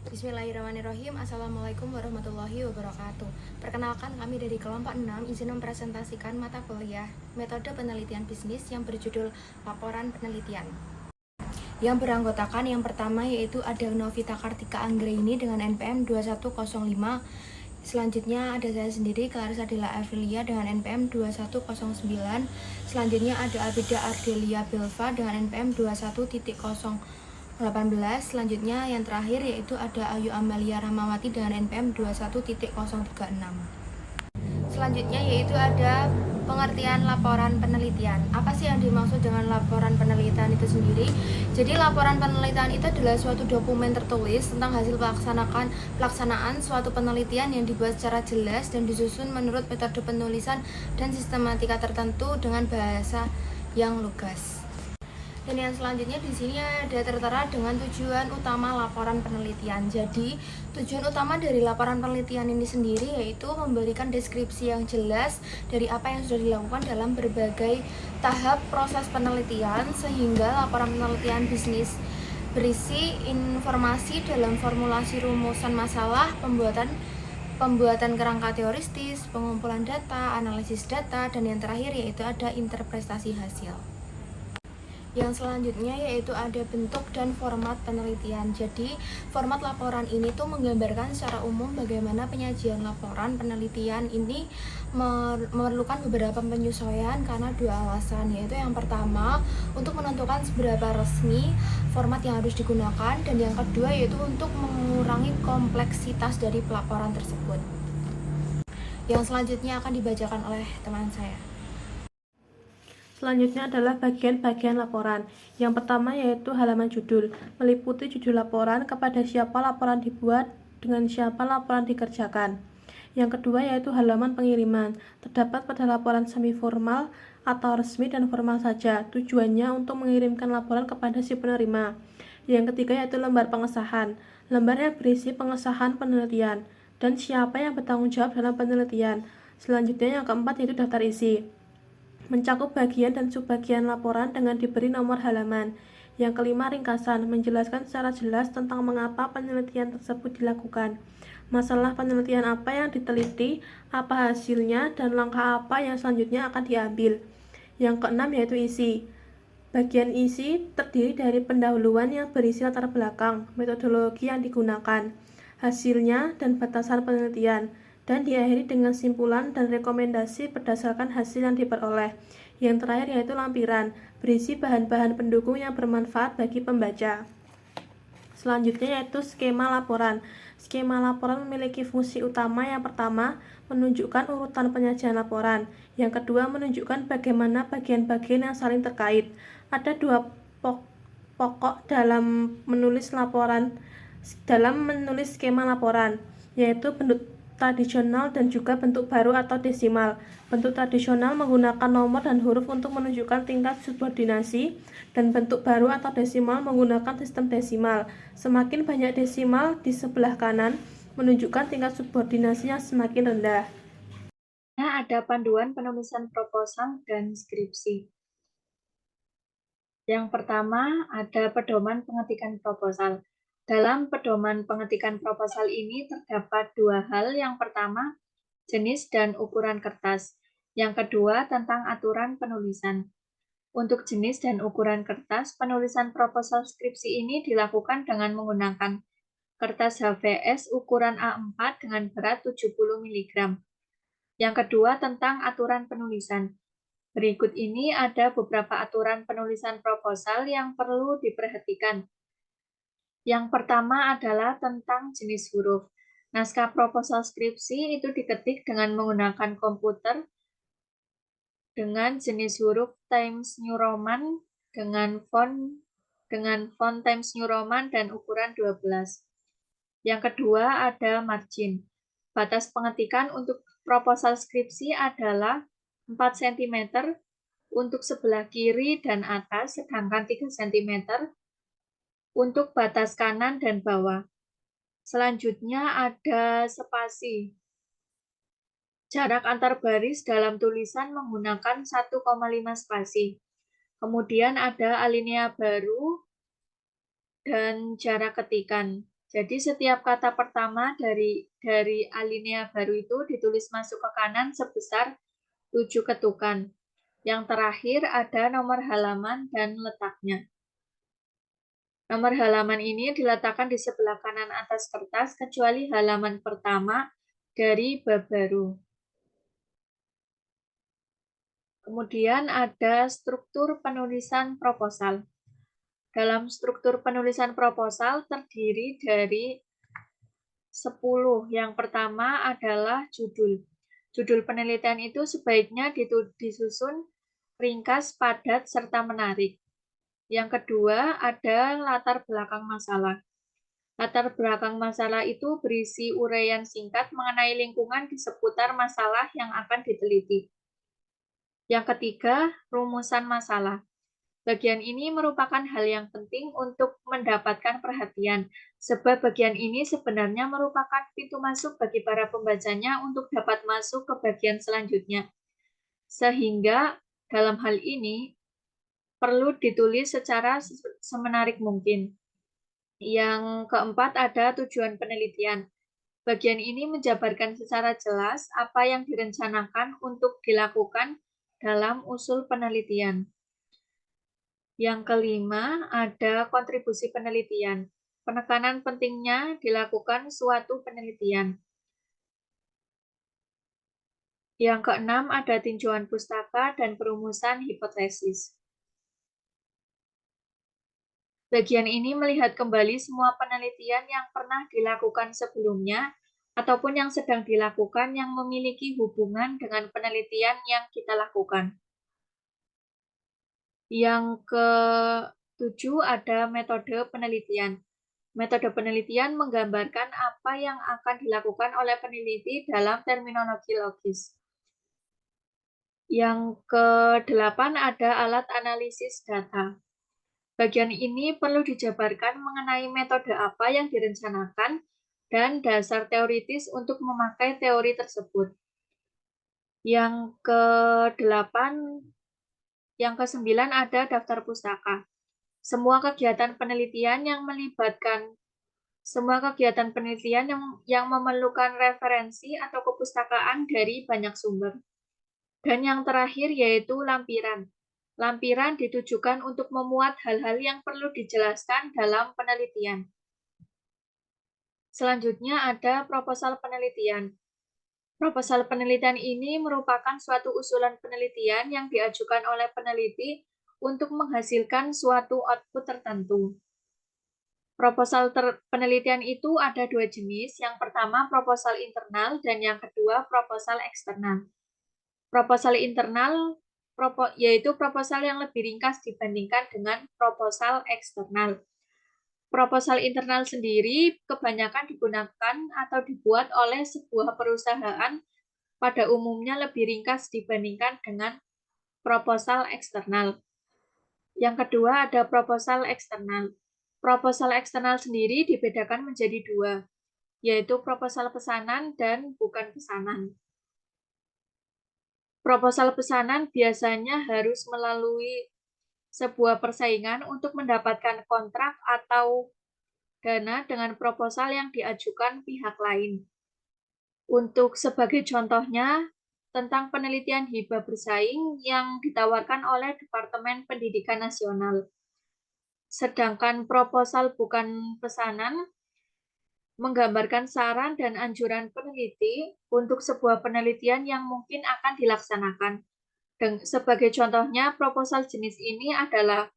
Bismillahirrahmanirrahim. Assalamualaikum warahmatullahi wabarakatuh. Perkenalkan, kami dari kelompok 6 izin mempresentasikan mata kuliah metode penelitian bisnis yang berjudul laporan penelitian. Yang beranggotakan yang pertama yaitu ada Novita Kartika Anggraini dengan NPM 2105. Selanjutnya ada saya sendiri, Clarissa Della Aprilia dengan NPM 2109. Selanjutnya ada Abida Ardelia Belva dengan NPM 21.018. Selanjutnya yang terakhir yaitu ada Ayu Amalia Ramawati dengan NPM 21.036. Selanjutnya yaitu ada pengertian laporan penelitian. Apa sih yang dimaksud dengan laporan penelitian itu sendiri? Jadi laporan penelitian itu adalah suatu dokumen tertulis tentang hasil pelaksanaan suatu penelitian yang dibuat secara jelas dan disusun menurut metode penulisan dan sistematika tertentu dengan bahasa yang lugas. Dan yang selanjutnya di sini ada tertera dengan tujuan utama laporan penelitian. Jadi, tujuan utama dari laporan penelitian ini sendiri yaitu memberikan deskripsi yang jelas dari apa yang sudah dilakukan dalam berbagai tahap proses penelitian sehingga laporan penelitian bisnis berisi informasi dalam formulasi rumusan masalah, pembuatan kerangka teoristis, pengumpulan data, analisis data, dan yang terakhir yaitu ada interpretasi hasil. Yang selanjutnya yaitu ada bentuk dan format penelitian. Jadi, format laporan ini tuh menggambarkan secara umum bagaimana penyajian laporan penelitian ini memerlukan beberapa penyesuaian karena dua alasan, yaitu yang pertama untuk menentukan seberapa resmi format yang harus digunakan, dan yang kedua yaitu untuk mengurangi kompleksitas dari pelaporan tersebut. Yang selanjutnya akan dibacakan oleh teman saya. Selanjutnya adalah bagian-bagian laporan. Yang pertama yaitu halaman judul, meliputi judul laporan, kepada siapa laporan dibuat, dengan siapa laporan dikerjakan. Yang kedua yaitu halaman pengiriman, terdapat pada laporan semi-formal atau resmi dan formal saja, tujuannya untuk mengirimkan laporan kepada si penerima. Yang ketiga yaitu lembar pengesahan, lembar yang berisi pengesahan penelitian, dan siapa yang bertanggung jawab dalam penelitian. Selanjutnya yang keempat yaitu daftar isi, mencakup bagian dan subbagian laporan dengan diberi nomor halaman. Yang kelima, ringkasan, menjelaskan secara jelas tentang mengapa penelitian tersebut dilakukan, masalah penelitian apa yang diteliti, apa hasilnya, dan langkah apa yang selanjutnya akan diambil. Yang keenam yaitu isi. Bagian isi terdiri dari pendahuluan yang berisi latar belakang, metodologi yang digunakan, hasilnya, dan batasan penelitian, dan diakhiri dengan simpulan dan rekomendasi berdasarkan hasil yang diperoleh. Yang terakhir yaitu lampiran, berisi bahan-bahan pendukung yang bermanfaat bagi pembaca. Selanjutnya yaitu skema laporan. Skema laporan memiliki fungsi utama. Yang pertama, menunjukkan urutan penyajian laporan. Yang kedua, menunjukkan bagaimana bagian-bagian yang saling terkait. Ada dua pokok dalam menulis skema laporan, yaitu bentuk tradisional dan juga bentuk baru atau desimal. Bentuk tradisional menggunakan nomor dan huruf untuk menunjukkan tingkat subordinasi, dan bentuk baru atau desimal menggunakan sistem desimal. Semakin banyak desimal di sebelah kanan menunjukkan tingkat subordinasi yang semakin rendah. Nah, ada panduan penulisan proposal dan skripsi. Yang pertama, ada pedoman pengetikan proposal. Dalam pedoman pengetikan proposal ini terdapat dua hal. Yang pertama, jenis dan ukuran kertas. Yang kedua, tentang aturan penulisan. Untuk jenis dan ukuran kertas, penulisan proposal skripsi ini dilakukan dengan menggunakan kertas HVS ukuran A4 dengan berat 70 mg. Yang kedua, tentang aturan penulisan. Berikut ini ada beberapa aturan penulisan proposal yang perlu diperhatikan. Yang pertama adalah tentang jenis huruf. Naskah proposal skripsi itu diketik dengan menggunakan komputer dengan jenis huruf Times New Roman dengan font Times New Roman dan ukuran 12. Yang kedua ada margin. Batas pengetikan untuk proposal skripsi adalah 4 cm untuk sebelah kiri dan atas, sedangkan 3 cm untuk batas kanan dan bawah. Selanjutnya ada spasi. Jarak antar baris dalam tulisan menggunakan 1,5 spasi. Kemudian ada alinea baru dan jarak ketikan. Jadi setiap kata pertama dari alinea baru itu ditulis masuk ke kanan sebesar 7 ketukan. Yang terakhir ada nomor halaman dan letaknya. Nomor halaman ini diletakkan di sebelah kanan atas kertas kecuali halaman pertama dari bab baru. Kemudian ada struktur penulisan proposal. Dalam struktur penulisan proposal terdiri dari 10. Yang pertama adalah judul. Judul penelitian itu sebaiknya disusun ringkas, padat, serta menarik. Yang kedua ada latar belakang masalah. Latar belakang masalah itu berisi uraian singkat mengenai lingkungan di seputar masalah yang akan diteliti. Yang ketiga, rumusan masalah. Bagian ini merupakan hal yang penting untuk mendapatkan perhatian, sebab bagian ini sebenarnya merupakan pintu masuk bagi para pembacanya untuk dapat masuk ke bagian selanjutnya. Sehingga dalam hal ini perlu ditulis secara semenarik mungkin. Yang keempat ada tujuan penelitian. Bagian ini menjabarkan secara jelas apa yang direncanakan untuk dilakukan dalam usul penelitian. Yang kelima, ada kontribusi penelitian. Penekanan pentingnya dilakukan suatu penelitian. Yang keenam, ada tinjauan pustaka dan perumusan hipotesis. Bagian ini melihat kembali semua penelitian yang pernah dilakukan sebelumnya ataupun yang sedang dilakukan yang memiliki hubungan dengan penelitian yang kita lakukan. Yang ketujuh ada metode penelitian. Metode penelitian menggambarkan apa yang akan dilakukan oleh peneliti dalam terminologi logis. Yang kedelapan ada alat analisis data. Bagian ini perlu dijabarkan mengenai metode apa yang direncanakan dan dasar teoritis untuk memakai teori tersebut. Yang kedelapan, yang kesembilan ada daftar pustaka. Semua kegiatan penelitian yang memerlukan referensi atau kepustakaan dari banyak sumber. Dan yang terakhir yaitu lampiran. Lampiran ditujukan untuk memuat hal-hal yang perlu dijelaskan dalam penelitian. Selanjutnya ada proposal penelitian. Proposal penelitian ini merupakan suatu usulan penelitian yang diajukan oleh peneliti untuk menghasilkan suatu output tertentu. Proposal penelitian itu ada dua jenis. Yang pertama proposal internal dan yang kedua proposal eksternal. Proposal internal yaitu proposal yang lebih ringkas dibandingkan dengan proposal eksternal. Proposal internal sendiri kebanyakan digunakan atau dibuat oleh sebuah perusahaan, pada umumnya lebih ringkas dibandingkan dengan proposal eksternal. Yang kedua ada proposal eksternal. Proposal eksternal sendiri dibedakan menjadi dua, yaitu proposal pesanan dan bukan pesanan. Proposal pesanan biasanya harus melalui sebuah persaingan untuk mendapatkan kontrak atau dana dengan proposal yang diajukan pihak lain. Untuk sebagai contohnya, tentang penelitian hibah bersaing yang ditawarkan oleh Departemen Pendidikan Nasional. Sedangkan proposal bukan pesanan menggambarkan saran dan anjuran peneliti untuk sebuah penelitian yang mungkin akan dilaksanakan. Dan sebagai contohnya, proposal jenis ini adalah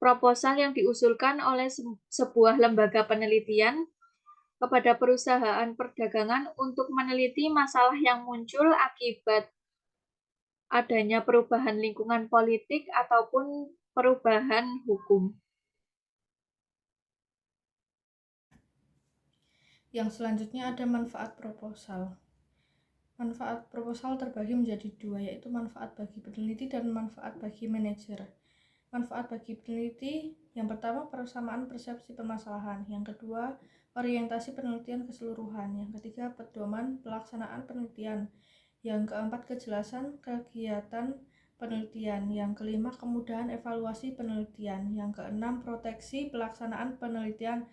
proposal yang diusulkan oleh sebuah lembaga penelitian kepada perusahaan perdagangan untuk meneliti masalah yang muncul akibat adanya perubahan lingkungan politik ataupun perubahan hukum. Yang selanjutnya ada manfaat proposal. Manfaat proposal terbagi menjadi dua, yaitu manfaat bagi peneliti dan manfaat bagi manajer. Manfaat bagi peneliti, yang pertama persamaan persepsi permasalahan, yang kedua orientasi penelitian keseluruhan, yang ketiga pedoman pelaksanaan penelitian, yang keempat kejelasan kegiatan penelitian, yang kelima kemudahan evaluasi penelitian, yang keenam proteksi pelaksanaan penelitian,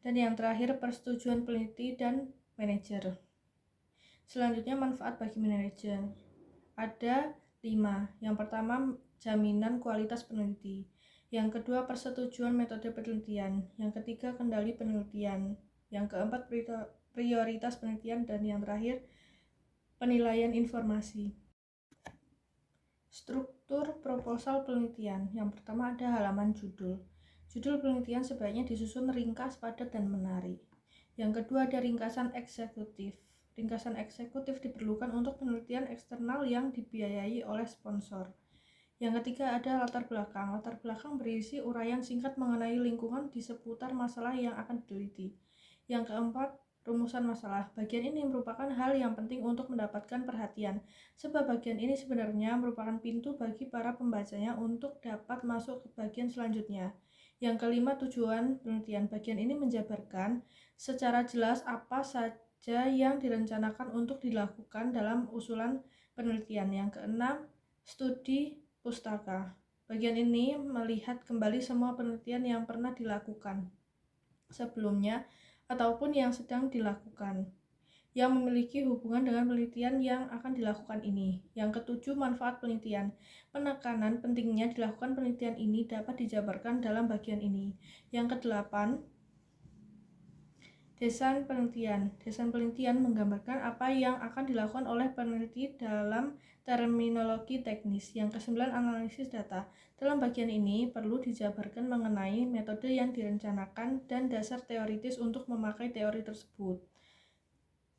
Dan yang terakhir, persetujuan peneliti dan manajer. Selanjutnya, manfaat bagi manajer. Ada 5. Yang pertama, jaminan kualitas peneliti. Yang kedua, persetujuan metode penelitian. Yang ketiga, kendali penelitian. Yang keempat, prioritas penelitian. Dan yang terakhir, penilaian informasi. Struktur proposal penelitian. Yang pertama ada halaman judul. Judul penelitian sebaiknya disusun ringkas, padat, dan menarik. Yang kedua ada ringkasan eksekutif. Ringkasan eksekutif diperlukan untuk penelitian eksternal yang dibiayai oleh sponsor. Yang ketiga ada latar belakang. Latar belakang berisi uraian singkat mengenai lingkungan di seputar masalah yang akan diteliti. Yang keempat, rumusan masalah. Bagian ini merupakan hal yang penting untuk mendapatkan perhatian, sebab bagian ini sebenarnya merupakan pintu bagi para pembacanya untuk dapat masuk ke bagian selanjutnya. Yang kelima, tujuan penelitian. Bagian ini menjabarkan secara jelas apa saja yang direncanakan untuk dilakukan dalam usulan penelitian. Yang keenam, studi pustaka. Bagian ini melihat kembali semua penelitian yang pernah dilakukan sebelumnya ataupun yang sedang dilakukan, yang memiliki hubungan dengan penelitian yang akan dilakukan ini. Yang ketujuh, manfaat penelitian. Penekanan pentingnya dilakukan penelitian ini dapat dijabarkan dalam bagian ini. Yang kedelapan, desain penelitian. Desain penelitian menggambarkan apa yang akan dilakukan oleh peneliti dalam terminologi teknis. Yang kesembilan, analisis data. Dalam bagian ini perlu dijabarkan mengenai metode yang direncanakan dan dasar teoritis untuk memakai teori tersebut.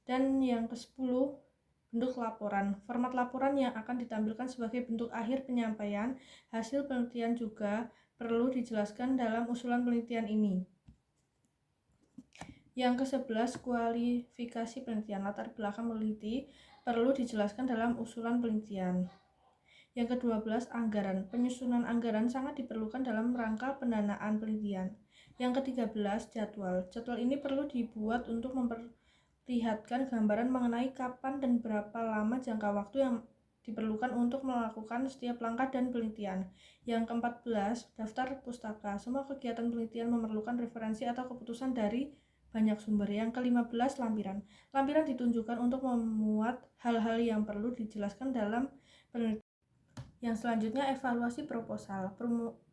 Dan yang ke-10, bentuk laporan. Format laporan yang akan ditampilkan sebagai bentuk akhir penyampaian hasil penelitian juga perlu dijelaskan dalam usulan penelitian ini. Yang ke-11, kualifikasi penelitian. Latar belakang peneliti perlu dijelaskan dalam usulan penelitian. Yang ke-12, anggaran. Penyusunan anggaran sangat diperlukan dalam rangka pendanaan penelitian. Yang ke-13, jadwal. Jadwal ini perlu dibuat untuk memperlihatkan gambaran mengenai kapan dan berapa lama jangka waktu yang diperlukan untuk melakukan setiap langkah dan penelitian. Yang ke-14, daftar pustaka. Semua kegiatan penelitian memerlukan referensi atau keputusan dari banyak sumber. Yang ke-15, lampiran. Lampiran ditunjukkan untuk memuat hal-hal yang perlu dijelaskan dalam penelitian. Yang selanjutnya, evaluasi proposal.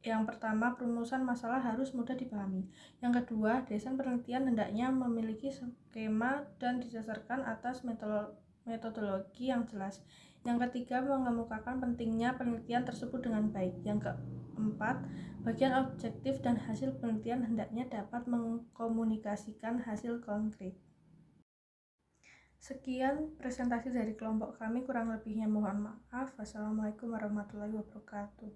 Yang pertama, perumusan masalah harus mudah dipahami. Yang kedua, desain penelitian hendaknya memiliki skema dan didasarkan atas metodologi yang jelas. Yang ketiga, mengemukakan pentingnya penelitian tersebut dengan baik. Yang keempat, bagian objektif dan hasil penelitian hendaknya dapat mengkomunikasikan hasil konkret. Sekian presentasi dari kelompok kami, kurang lebihnya mohon maaf. Wassalamualaikum warahmatullahi wabarakatuh.